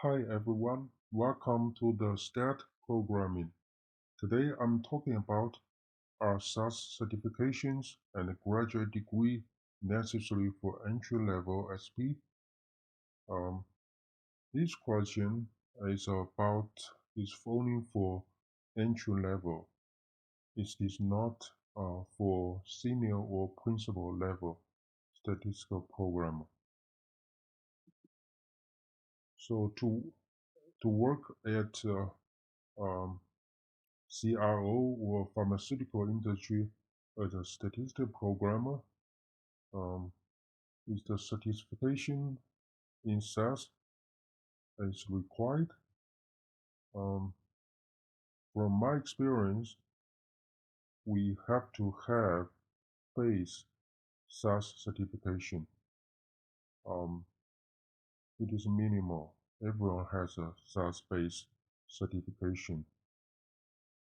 Hi everyone, welcome to the STAT programming. Today I'm talking about our SAS certifications and a graduate degree necessary for entry-level SP. Um, this question is only for entry level. It is not for senior or principal level statistical programmer. So to work at um, CRO or pharmaceutical industry as a statistical programmer um, is the certification in SAS is required. Um, from my experience, we have to have base SAS certification. Um, it is minimal. Everyone has a SAS based certification,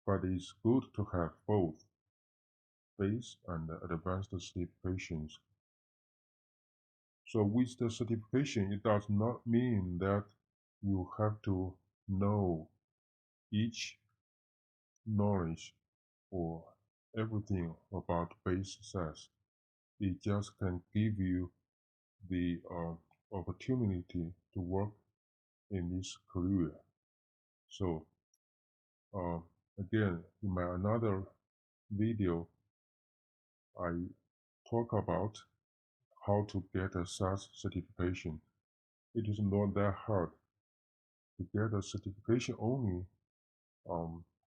but it's good to have both base and advanced certifications. So with the certification, it does not mean that you have to know each knowledge or everything about base SAS. It just can give you the opportunity to work in this career. So uh, again, in my another video, I talk about how to get a SAS certification. It is not that hard to get a certification only.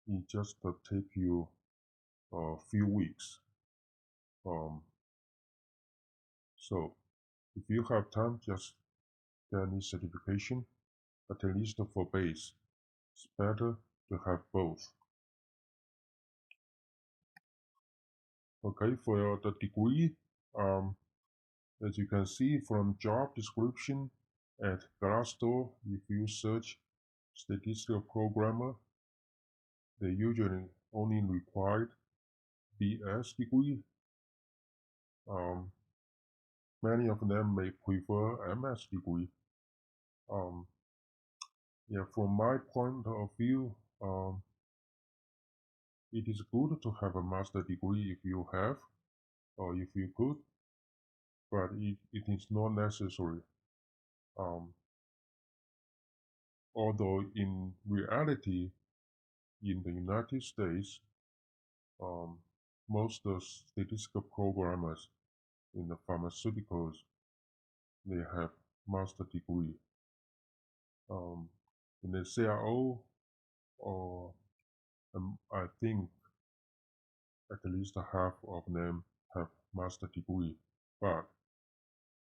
It just take you a few weeks. Um, so if you have time, just get any certification, but at least for base, it's better to have both. Okay, for the degree, um, as you can see from job description at Glassdoor, if you search statistical programmer, they usually only required BS degree. Many of them may prefer MS degree. Um, yeah, from my point of view, it is good to have a master degree if you have, or if you could, but it is not necessary. Um, although in reality, in the United States, um, most of statistical programmers in the pharmaceuticals, they have master degree. In the CRO, or I think at least half of them have master degree, but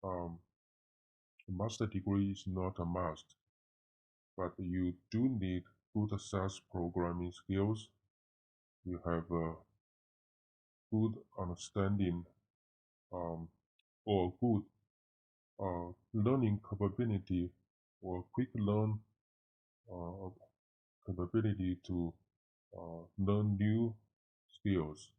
um, a master degree is not a must. But you do need good SAS programming skills. You have a good understanding um, or good learning capability or quick learn capability to learn new skills.